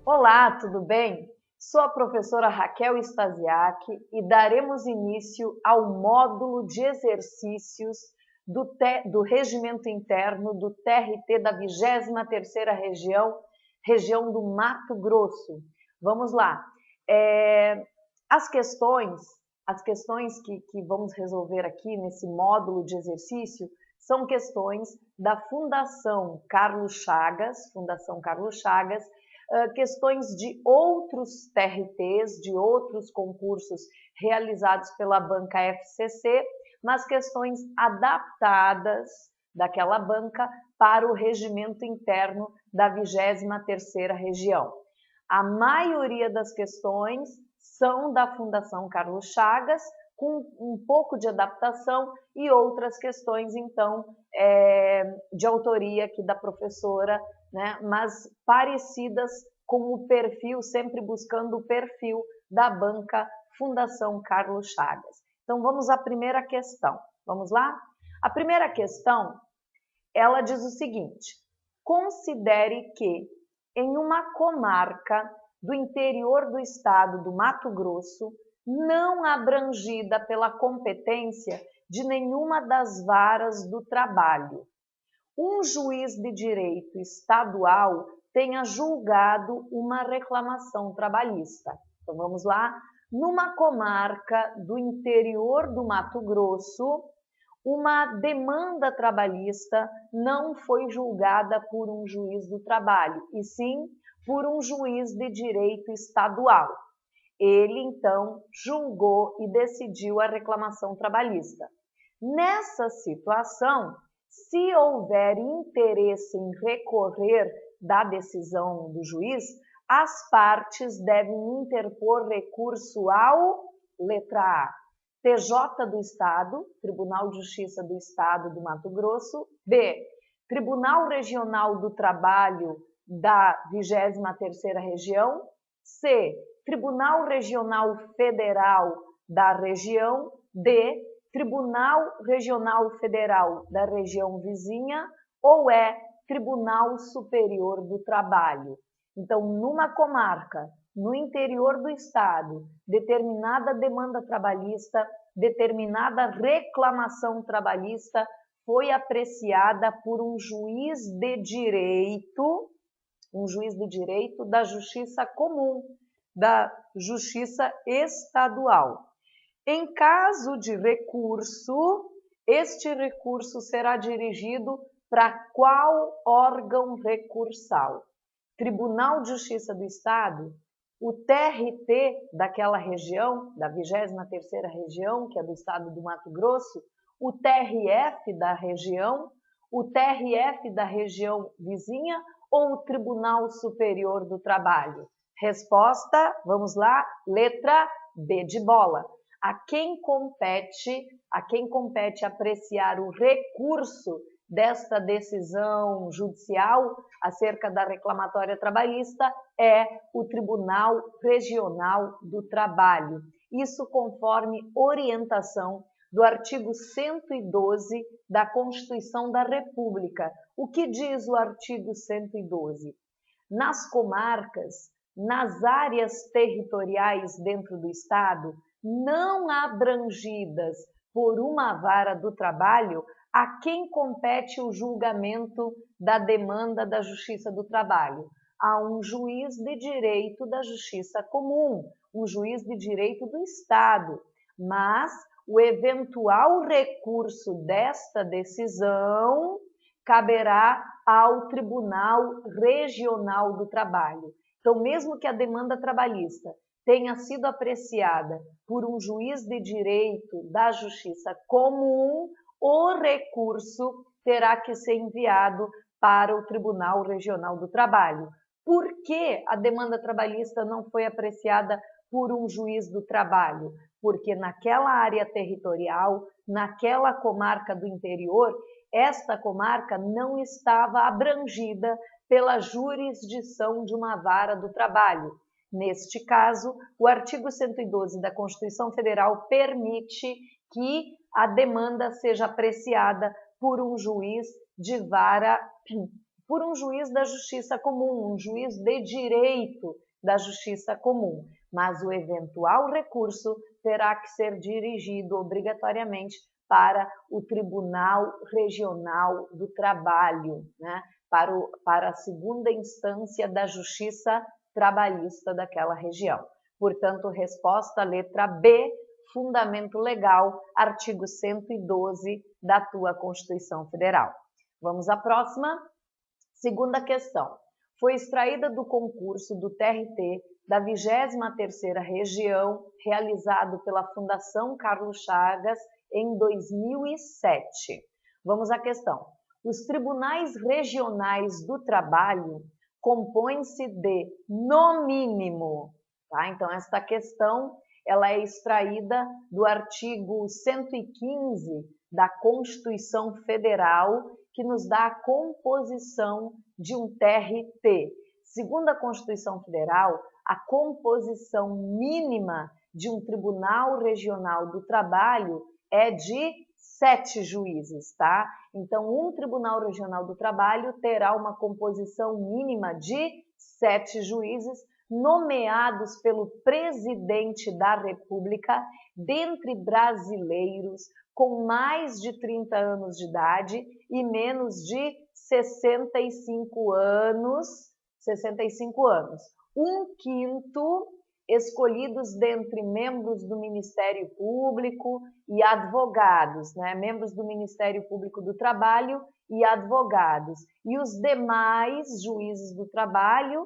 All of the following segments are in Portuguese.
Olá, tudo bem? Sou a professora Raquel Stasiak e daremos início ao módulo de exercícios do Regimento Interno do TRT da 23ª região do Mato Grosso. Vamos lá. As questões que vamos resolver aqui nesse módulo de exercício são questões da Fundação Carlos Chagas, questões de outros TRTs, de outros concursos realizados pela banca FCC, mas questões adaptadas daquela banca para o regimento interno da 23ª região. A maioria das questões são da Fundação Carlos Chagas, com um pouco de adaptação, e outras questões, então, de autoria aqui da professora, né, mas parecidas com o perfil, sempre buscando o perfil da banca Fundação Carlos Chagas. Então, vamos à primeira questão. Vamos lá? A primeira questão, ela diz o seguinte: considere que em uma comarca do interior do estado do Mato Grosso, não abrangida pela competência de nenhuma das varas do trabalho, um juiz de direito estadual tenha julgado uma reclamação trabalhista. Então vamos lá. Numa comarca do interior do Mato Grosso, uma demanda trabalhista não foi julgada por um juiz do trabalho, e sim por um juiz de direito estadual. Ele, então, julgou e decidiu a reclamação trabalhista. Nessa situação, se houver interesse em recorrer da decisão do juiz, as partes devem interpor recurso ao, letra A, TJ do Estado, Tribunal de Justiça do Estado do Mato Grosso, B, Tribunal Regional do Trabalho da 23ª região, C, Tribunal Regional Federal da região, D, Tribunal Regional Federal da região vizinha, ou E, Tribunal Superior do Trabalho. Então, numa comarca, no interior do estado, determinada demanda trabalhista, determinada reclamação trabalhista foi apreciada por um juiz de direito da Justiça Comum, da Justiça Estadual. Em caso de recurso, este recurso será dirigido para qual órgão recursal? Tribunal de Justiça do Estado, o TRT daquela região, da 23ª região, que é do estado do Mato Grosso, o TRF da região, o TRF da região vizinha ou o Tribunal Superior do Trabalho? Resposta, vamos lá, letra B de bola. A quem compete apreciar o recurso desta decisão judicial acerca da reclamatória trabalhista é o Tribunal Regional do Trabalho. Isso conforme orientação do artigo 112 da Constituição da República. O que diz o artigo 112? Nas comarcas, nas áreas territoriais dentro do Estado, não abrangidas por uma vara do trabalho, a quem compete o julgamento da demanda da Justiça do Trabalho? A um juiz de direito da Justiça Comum, um juiz de direito do Estado. Mas o eventual recurso desta decisão caberá ao Tribunal Regional do Trabalho. Então, mesmo que a demanda trabalhista tenha sido apreciada por um juiz de direito da Justiça Comum, o recurso terá que ser enviado para o Tribunal Regional do Trabalho. Por que a demanda trabalhista não foi apreciada por um juiz do trabalho? Porque naquela área territorial, naquela comarca do interior, esta comarca não estava abrangida pela jurisdição de uma vara do trabalho. Neste caso, o artigo 112 da Constituição Federal permite que a demanda seja apreciada por um juiz de vara por um juiz da justiça comum, um juiz de direito da justiça comum. Mas o eventual recurso terá que ser dirigido obrigatoriamente para o Tribunal Regional do Trabalho, né? Para a segunda instância da Justiça Trabalhista daquela região. Portanto, resposta letra B, fundamento legal, artigo 112 da tua Constituição Federal. Vamos à próxima. Segunda questão. Foi extraída do concurso do TRT da 23ª Região, realizado pela Fundação Carlos Chagas em 2007. Vamos à questão. Os tribunais regionais do trabalho compõem-se de, no mínimo, tá? Então, esta questão ela é extraída do artigo 115 da Constituição Federal, que nos dá a composição de um TRT. Segundo a Constituição Federal, a composição mínima de um Tribunal Regional do Trabalho é de 7 juízes, tá? Então, um Tribunal Regional do Trabalho terá uma composição mínima de 7 juízes, nomeados pelo Presidente da República, dentre brasileiros com mais de 30 anos de idade e menos de 65 anos. 1/5 escolhidos dentre membros do Ministério Público e advogados, né? Membros do Ministério Público do Trabalho e advogados. E os demais juízes do trabalho,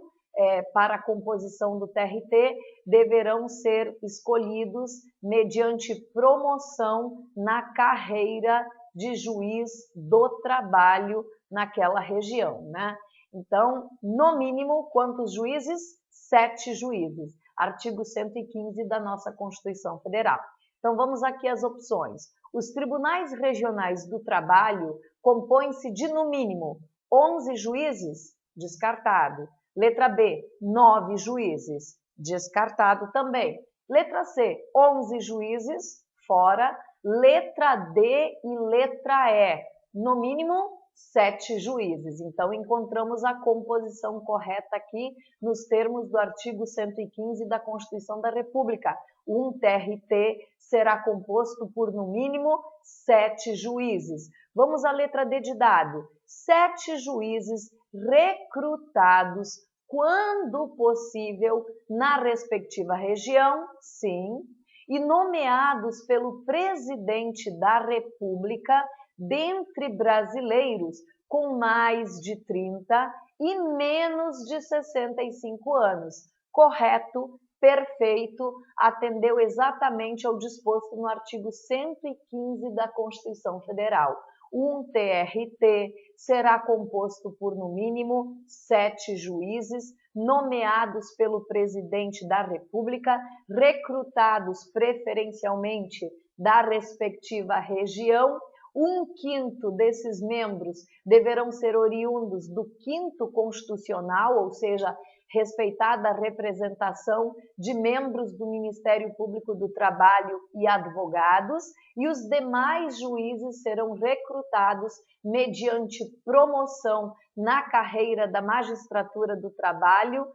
para a composição do TRT, deverão ser escolhidos mediante promoção na carreira de juiz do trabalho naquela região, né? Então, no mínimo, quantos juízes? 7 juízes. Artigo 115 da nossa Constituição Federal. Então, vamos aqui às opções. Os tribunais regionais do trabalho compõem-se de, no mínimo, 11 juízes? Descartado. Letra B, 9 juízes? Descartado também. Letra C, 11 juízes? Fora. Letra D e letra E, no mínimo, 7 juízes. Então, encontramos a composição correta aqui nos termos do artigo 115 da Constituição da República. Um TRT será composto por, no mínimo, 7 juízes. Vamos à letra D de dado. 7 juízes recrutados, quando possível, na respectiva região, sim, e nomeados pelo Presidente da República, dentre brasileiros com mais de 30 e menos de 65 anos. Correto, perfeito, atendeu exatamente ao disposto no artigo 115 da Constituição Federal. Um TRT será composto por, no mínimo, 7 juízes, nomeados pelo Presidente da República, recrutados preferencialmente da respectiva região. 1/5 desses membros deverão ser oriundos do 5º Constitucional, ou seja, respeitada a representação de membros do Ministério Público do Trabalho e advogados, e os demais juízes serão recrutados mediante promoção na carreira da magistratura do trabalho,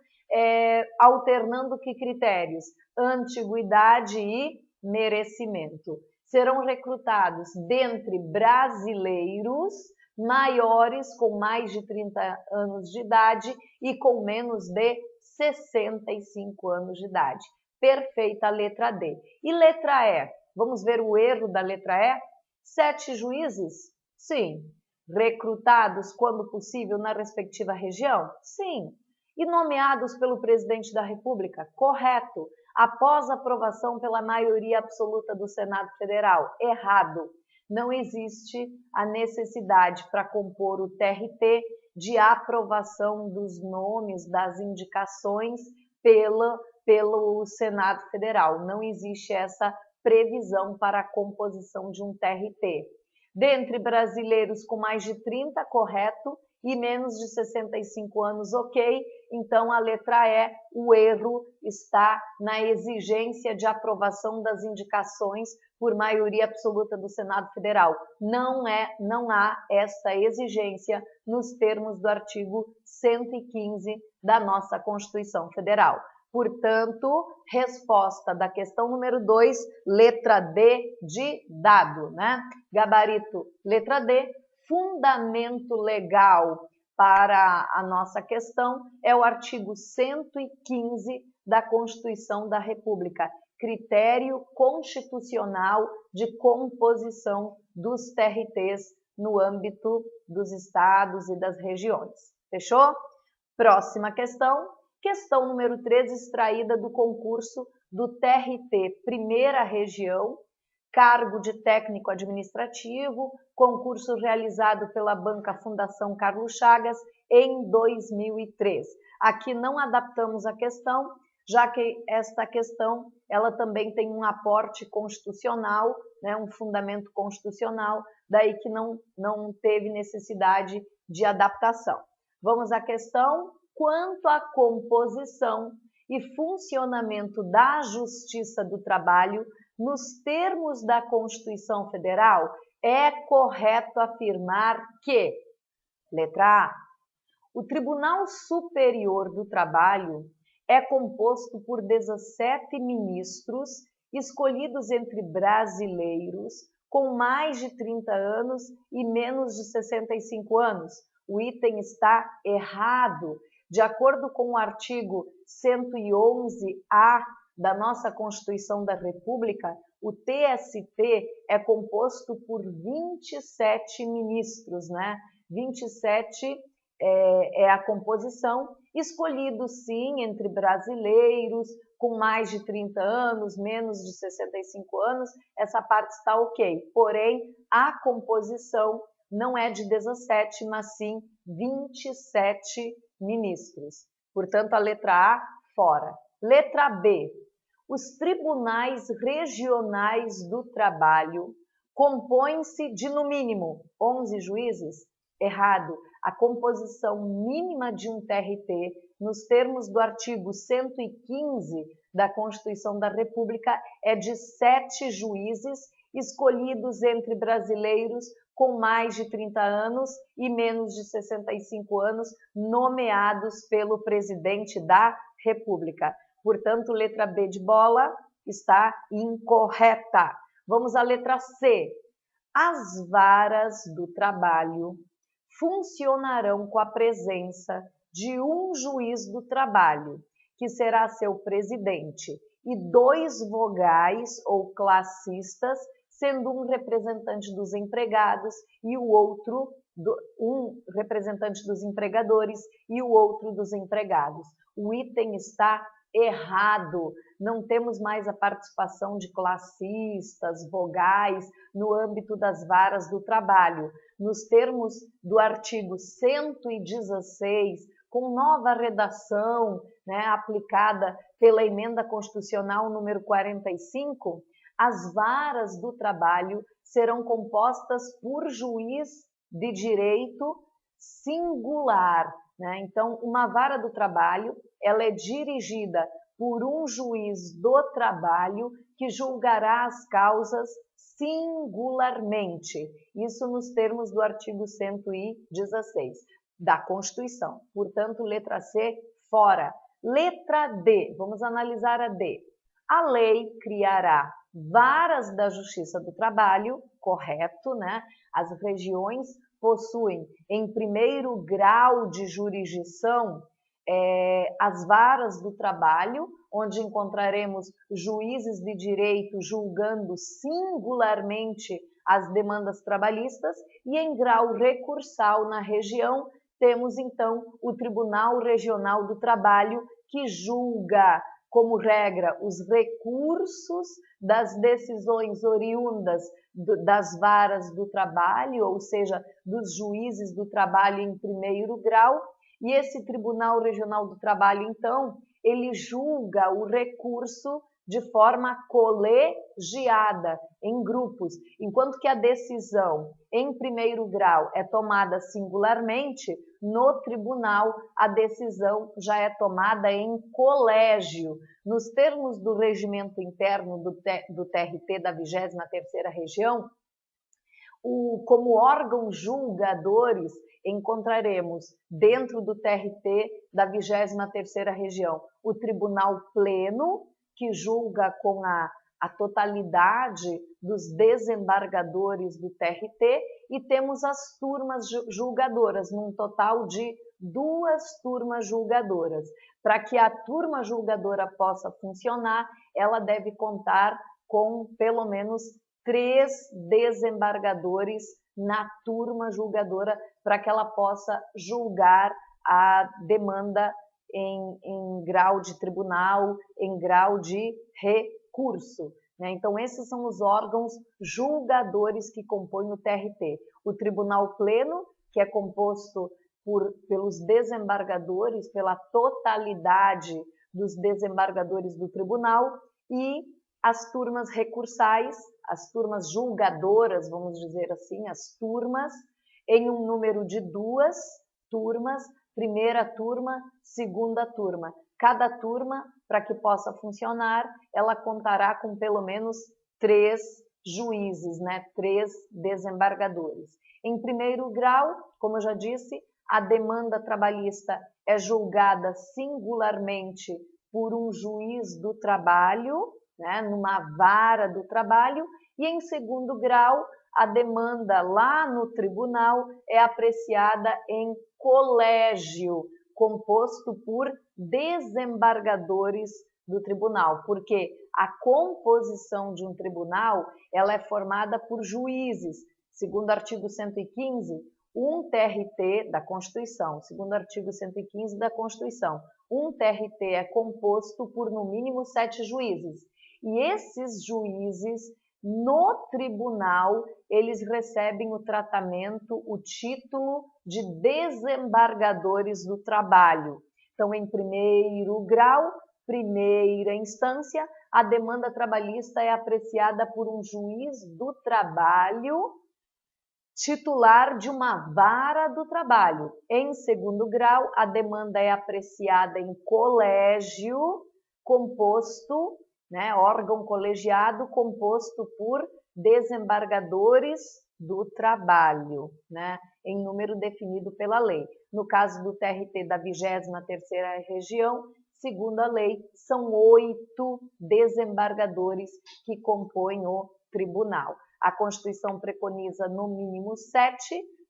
alternando que critérios? Antiguidade e merecimento. Serão recrutados dentre brasileiros maiores com mais de 30 anos de idade e com menos de 65 anos de idade. Perfeita a letra D. E letra E? Vamos ver o erro da letra E? 7 juízes? Sim. Recrutados, quando possível, na respectiva região? Sim. E nomeados pelo Presidente da República? Correto. Após aprovação pela maioria absoluta do Senado Federal? Errado. Não existe a necessidade para compor o TRT de aprovação dos nomes, das indicações pelo Senado Federal. Não existe essa previsão para a composição de um TRT. Dentre brasileiros com mais de 30, correto, e menos de 65 anos, ok. Então, a letra E, o erro está na exigência de aprovação das indicações por maioria absoluta do Senado Federal. Não há esta exigência nos termos do artigo 115 da nossa Constituição Federal. Portanto, resposta da questão número 2, letra D de dado, né? Gabarito, letra D, fundamento legal para a nossa questão é o artigo 115 da Constituição da República, critério constitucional de composição dos TRTs no âmbito dos estados e das regiões. Fechou? Próxima questão. Questão número 3, extraída do concurso do TRT Primeira Região, cargo de técnico administrativo, concurso realizado pela Banca Fundação Carlos Chagas em 2003. Aqui não adaptamos a questão, já que esta questão ela também tem um aporte constitucional, né, um fundamento constitucional, daí que não teve necessidade de adaptação. Vamos à questão. Quanto à composição e funcionamento da Justiça do Trabalho, nos termos da Constituição Federal, é correto afirmar que, letra A, o Tribunal Superior do Trabalho é composto por 17 ministros escolhidos entre brasileiros com mais de 30 anos e menos de 65 anos. O item está errado. De acordo com o artigo 111-A da nossa Constituição da República, o TST é composto por 27 ministros, né? 27 é a composição, escolhidos sim entre brasileiros com mais de 30 anos, menos de 65 anos, essa parte está ok. Porém, a composição não é de 17, mas sim 27 ministros. Portanto, a letra A, fora. Letra B. Os tribunais regionais do trabalho compõem-se de, no mínimo, 11 juízes? Errado. A composição mínima de um TRT, nos termos do artigo 115 da Constituição da República, é de 7 juízes escolhidos entre brasileiros com mais de 30 anos e menos de 65 anos, nomeados pelo presidente da República. Portanto, letra B de bola está incorreta. Vamos à letra C. As varas do trabalho funcionarão com a presença de um juiz do trabalho, que será seu presidente, e 2 vogais ou classistas, sendo um representante dos empregados e o outro, um representante dos empregadores e o outro dos empregados. O item está errado. Não temos mais a participação de classistas, vogais, no âmbito das varas do trabalho. Nos termos do artigo 116, com nova redação, né, aplicada pela Emenda Constitucional número 45, as varas do trabalho serão compostas por juiz de direito singular, né? Então, uma vara do trabalho, ela é dirigida por um juiz do trabalho que julgará as causas singularmente. Isso nos termos do artigo 116 da Constituição. Portanto, letra C, fora. Letra D, vamos analisar a D. A lei criará varas da Justiça do Trabalho, correto, né? As regiões possuem em primeiro grau de jurisdição as varas do trabalho, onde encontraremos juízes de direito julgando singularmente as demandas trabalhistas, e em grau recursal na região temos então o Tribunal Regional do Trabalho, que julga como regra os recursos das decisões oriundas das varas do trabalho, ou seja, dos juízes do trabalho em primeiro grau, e esse Tribunal Regional do Trabalho, então, ele julga o recurso de forma colegiada, em grupos, enquanto que a decisão em primeiro grau é tomada singularmente, no tribunal a decisão já é tomada em colégio. Nos termos do regimento interno do TRT da 23ª Região, como órgãos julgadores, encontraremos dentro do TRT da 23ª Região o Tribunal Pleno, que julga com a totalidade dos desembargadores do TRT, e temos as turmas julgadoras, num total de 2 turmas julgadoras. Para que a turma julgadora possa funcionar, ela deve contar com pelo menos 3 desembargadores na turma julgadora para que ela possa julgar a demanda em grau de tribunal, em grau de recurso, né? Então, esses são os órgãos julgadores que compõem o TRT. O Tribunal Pleno, que é composto pelos desembargadores, pela totalidade dos desembargadores do tribunal, e as turmas recursais, as turmas julgadoras, vamos dizer assim, as turmas, em um número de 2 turmas, primeira turma, segunda turma. Cada turma, para que possa funcionar, ela contará com pelo menos 3 juízes, né? 3 desembargadores. Em primeiro grau, como eu já disse, a demanda trabalhista é julgada singularmente por um juiz do trabalho, né? Numa vara do trabalho, e em segundo grau, a demanda lá no tribunal é apreciada em colégio, composto por desembargadores do tribunal, porque a composição de um tribunal ela é formada por juízes, segundo o artigo 115, um TRT da Constituição, segundo o artigo 115 da Constituição, um TRT é composto por no mínimo 7 juízes, e esses juízes no tribunal, eles recebem o tratamento, o título de desembargadores do trabalho. Então, em primeiro grau, primeira instância, a demanda trabalhista é apreciada por um juiz do trabalho, titular de uma vara do trabalho. Em segundo grau, a demanda é apreciada em colégio, composto, né, órgão colegiado composto por desembargadores do trabalho, né, em número definido pela lei. No caso do TRT da 23ª Região, segundo a lei, são 8 desembargadores que compõem o tribunal. A Constituição preconiza no mínimo 7,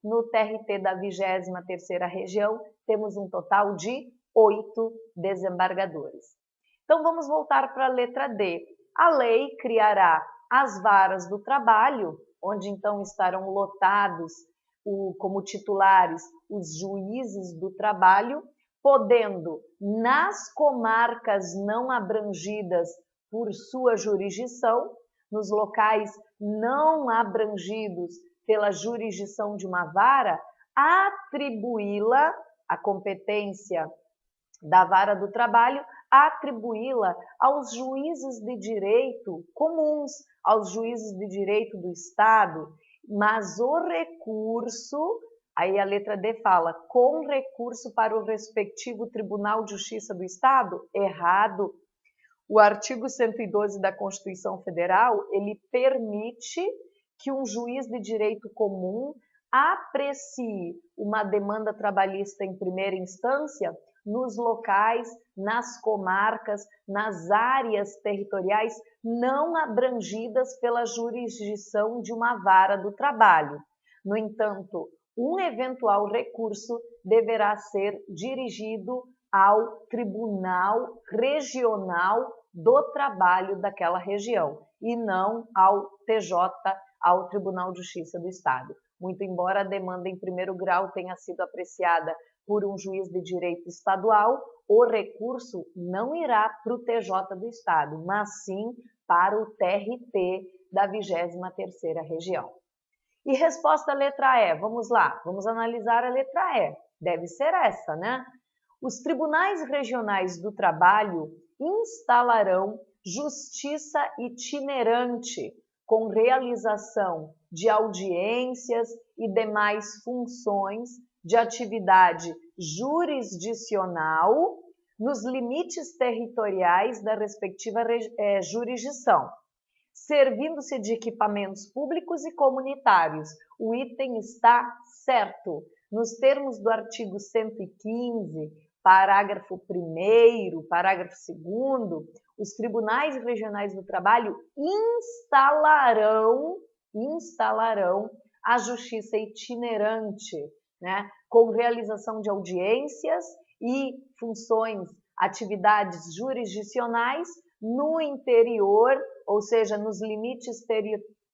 no TRT da 23ª Região temos um total de 8 desembargadores. Então, vamos voltar para a letra D. A lei criará as varas do trabalho, onde então estarão lotados como titulares os juízes do trabalho, podendo, nas comarcas não abrangidas por sua jurisdição, nos locais não abrangidos pela jurisdição de uma vara, atribuí-la, a competência da vara do trabalho, atribuí-la aos juízes de direito comuns, aos juízes de direito do Estado, mas o recurso, aí a letra D fala, com recurso para o respectivo Tribunal de Justiça do Estado, errado. O artigo 112 da Constituição Federal, ele permite que um juiz de direito comum aprecie uma demanda trabalhista em primeira instância nos locais, nas comarcas, nas áreas territoriais não abrangidas pela jurisdição de uma vara do trabalho. No entanto, um eventual recurso deverá ser dirigido ao Tribunal Regional do Trabalho daquela região e não ao TJ, ao Tribunal de Justiça do Estado. Muito embora a demanda em primeiro grau tenha sido apreciada por um juiz de direito estadual, o recurso não irá para o TJ do Estado, mas sim para o TRT da 23ª Região. E resposta letra E, vamos lá, vamos analisar a letra E. Deve ser essa, né? Os tribunais regionais do trabalho instalarão justiça itinerante, com realização de audiências e demais funções de atividade jurisdicional nos limites territoriais da respectiva jurisdição, servindo-se de equipamentos públicos e comunitários. O item está certo. Nos termos do artigo 115, parágrafo 1º, parágrafo 2º, os tribunais regionais do trabalho instalarão a justiça itinerante, né, com realização de audiências e funções, atividades jurisdicionais no interior, ou seja, nos limites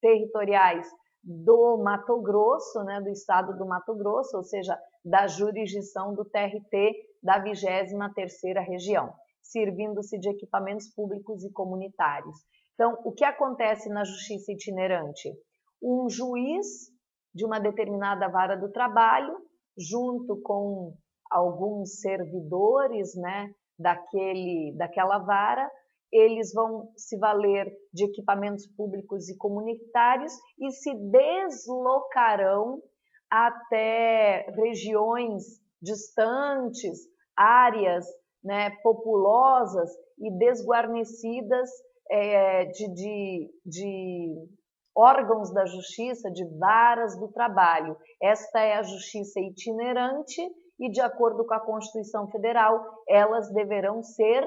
territoriais do Mato Grosso, né, do estado do Mato Grosso, ou seja, da jurisdição do TRT da 23ª região, servindo-se de equipamentos públicos e comunitários. Então, o que acontece na justiça itinerante? Um juiz de uma determinada vara do trabalho, junto com alguns servidores, né, daquela vara, eles vão se valer de equipamentos públicos e comunitários e se deslocarão até regiões distantes, áreas, né, populosas e desguarnecidas de órgãos da justiça, de varas do trabalho. Esta é a justiça itinerante e, de acordo com a Constituição Federal, elas deverão ser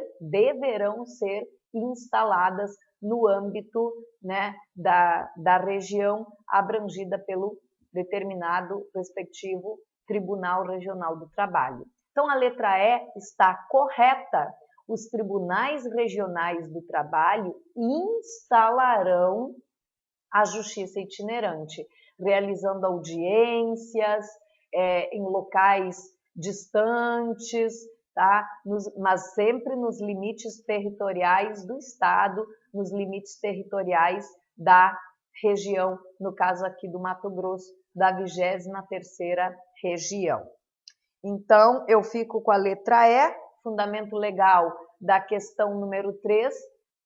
instaladas no âmbito, né, da região abrangida pelo determinado respectivo Tribunal Regional do Trabalho. Então, a letra E está correta. Os tribunais regionais do trabalho instalarão a justiça itinerante, realizando audiências em locais distantes, tá? Mas sempre nos limites territoriais do estado, nos limites territoriais da região, no caso aqui do Mato Grosso, da 23ª região. Então, eu fico com a letra E, fundamento legal da questão número 3,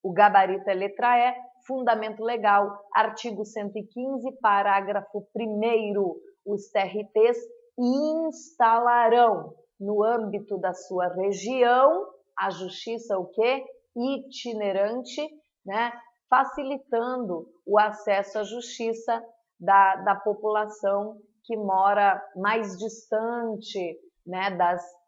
o gabarito é letra E, fundamento legal, artigo 115, parágrafo 1º, os TRTs instalarão no âmbito da sua região a justiça o quê? Itinerante, né? Facilitando o acesso à justiça da população que mora mais distante, né,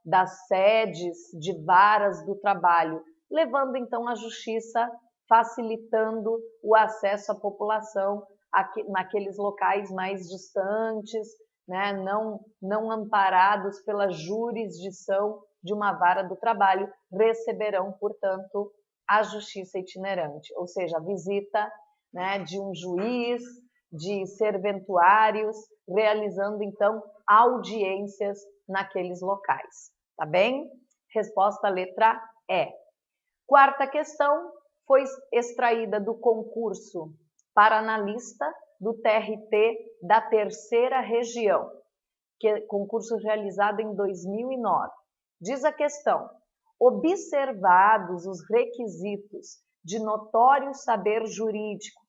das sedes de varas do trabalho, levando então a justiça, facilitando o acesso à população naqueles locais mais distantes, né, não amparados pela jurisdição de uma vara do trabalho, receberão, portanto, a justiça itinerante, ou seja, a visita, né, de um juiz, de serventuários, realizando então audiências naqueles locais, tá bem? Resposta letra E. Quarta questão foi extraída do concurso para analista do TRT da 3ª região, que é concurso realizado em 2009. Diz a questão: observados os requisitos de notório saber jurídico,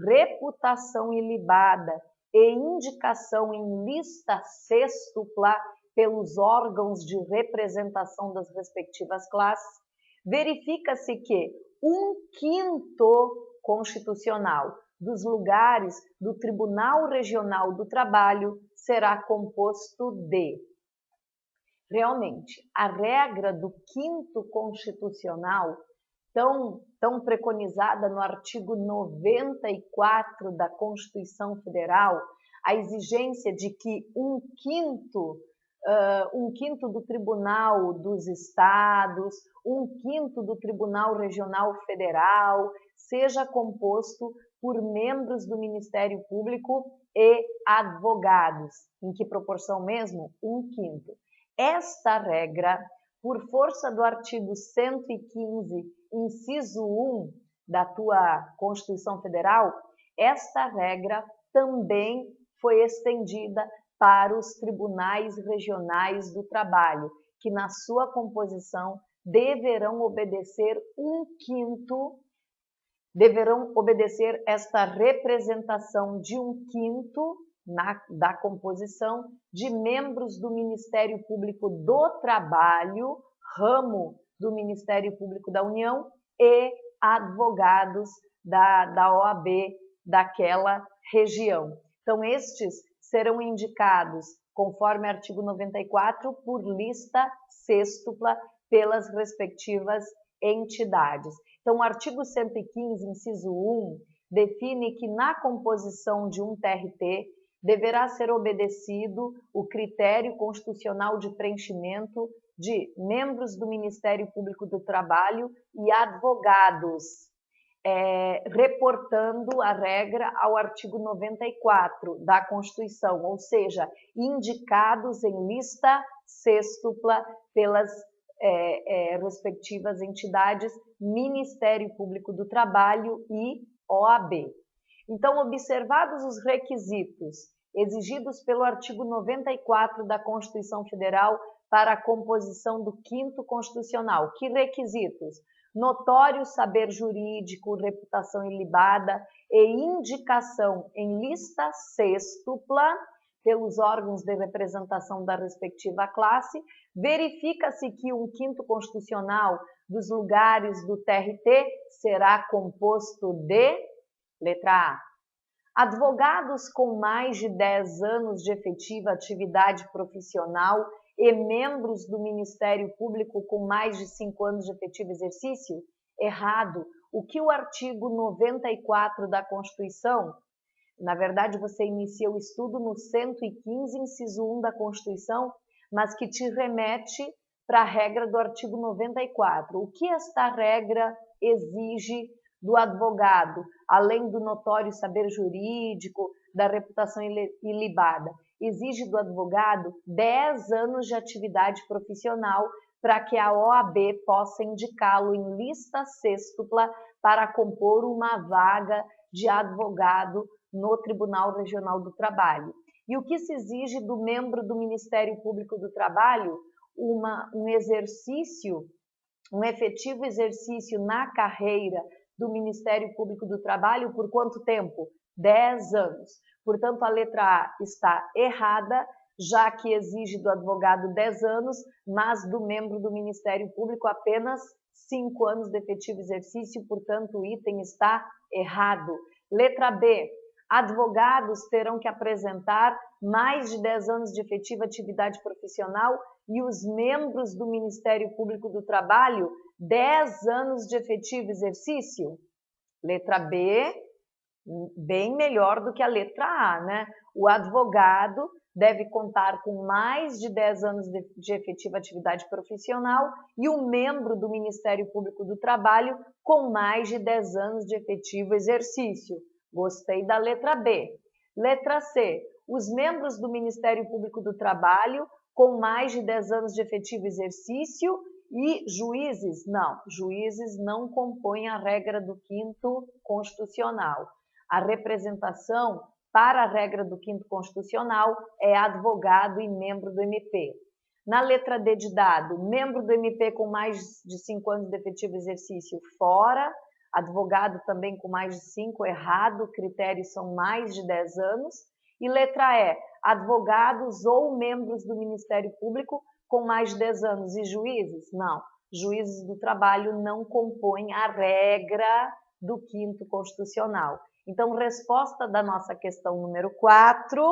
reputação ilibada e indicação em lista sextupla pelos órgãos de representação das respectivas classes, verifica-se que 1/5 constitucional dos lugares do Tribunal Regional do Trabalho será composto de... Realmente, a regra do 5º constitucional, tão preconizada no artigo 94 da Constituição Federal, a exigência de que 1/5 do Tribunal dos Estados, 1/5 do Tribunal Regional Federal seja composto por membros do Ministério Público e advogados. Em que proporção mesmo? 1/5. Esta regra, por força do artigo 115, inciso 1 da tua Constituição Federal, esta regra também foi estendida para os tribunais regionais do trabalho, que na sua composição deverão obedecer 1/5 deverão obedecer esta representação de 1/5 da composição de membros do Ministério Público do Trabalho, ramo do Ministério Público da União, e advogados da OAB daquela região. Então, estes serão indicados, conforme artigo 94, por lista sêxtupla pelas respectivas entidades. Então, o artigo 115, inciso 1, define que na composição de um TRT deverá ser obedecido o critério constitucional de preenchimento de membros do Ministério Público do Trabalho e advogados, reportando a regra ao artigo 94 da Constituição, ou seja, indicados em lista sêxtupla pelas respectivas entidades, Ministério Público do Trabalho e OAB. Então, observados os requisitos exigidos pelo artigo 94 da Constituição Federal para a composição do 5º Constitucional, que requisitos? Notório saber jurídico, reputação ilibada e indicação em lista sêxtupla pelos órgãos de representação da respectiva classe, verifica-se que um 5º Constitucional dos lugares do TRT será composto de, letra A, advogados com mais de 10 anos de efetiva atividade profissional e membros do Ministério Público com mais de 5 anos de efetivo exercício? Errado. O que o artigo 94 da Constituição, na verdade você inicia o estudo no 115, inciso 1 da Constituição, mas que te remete para a regra do artigo 94. O que esta regra exige do advogado, além do notório saber jurídico, da reputação ilibada? Exige do advogado 10 anos de atividade profissional para que a OAB possa indicá-lo em lista sêxtupla para compor uma vaga de advogado no Tribunal Regional do Trabalho. E o que se exige do membro do Ministério Público do Trabalho? Um efetivo exercício na carreira do Ministério Público do Trabalho por quanto tempo? 10 anos. Portanto, a letra A está errada, já que exige do advogado 10 anos, mas do membro do Ministério Público apenas 5 anos de efetivo exercício, portanto, o item está errado. Letra B, advogados terão que apresentar mais de 10 anos de efetiva atividade profissional e os membros do Ministério Público do Trabalho 10 anos de efetivo exercício? Letra B, bem melhor do que a letra A, né? O advogado deve contar com mais de 10 anos de efetiva atividade profissional e o membro do Ministério Público do Trabalho com mais de 10 anos de efetivo exercício. Gostei da letra B. Letra C, os membros do Ministério Público do Trabalho com mais de 10 anos de efetivo exercício e juízes? Não, juízes não compõem a regra do 5º Constitucional. A representação para a regra do 5º Constitucional é advogado e membro do MP. Na letra D de dado, membro do MP com mais de 5 anos de efetivo exercício, fora. Advogado também com mais de 5, errado, critérios são mais de 10 anos. E letra E, advogados ou membros do Ministério Público com mais de 10 anos. E juízes? Não, juízes do trabalho não compõem a regra do 5º Constitucional. Então, resposta da nossa questão número 4,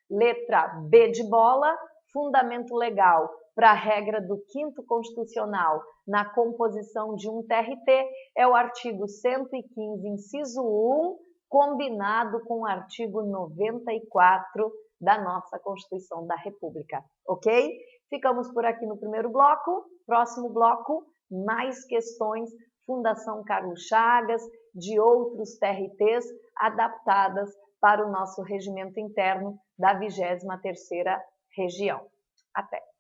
letra B de bola, fundamento legal para a regra do 5º Constitucional na composição de um TRT é o artigo 115, inciso 1, combinado com o artigo 94 da nossa Constituição da República, ok? Ficamos por aqui no primeiro bloco. Próximo bloco, mais questões Fundação Carlos Chagas, de outros TRTs adaptadas para o nosso regimento interno da 23ª região. Até!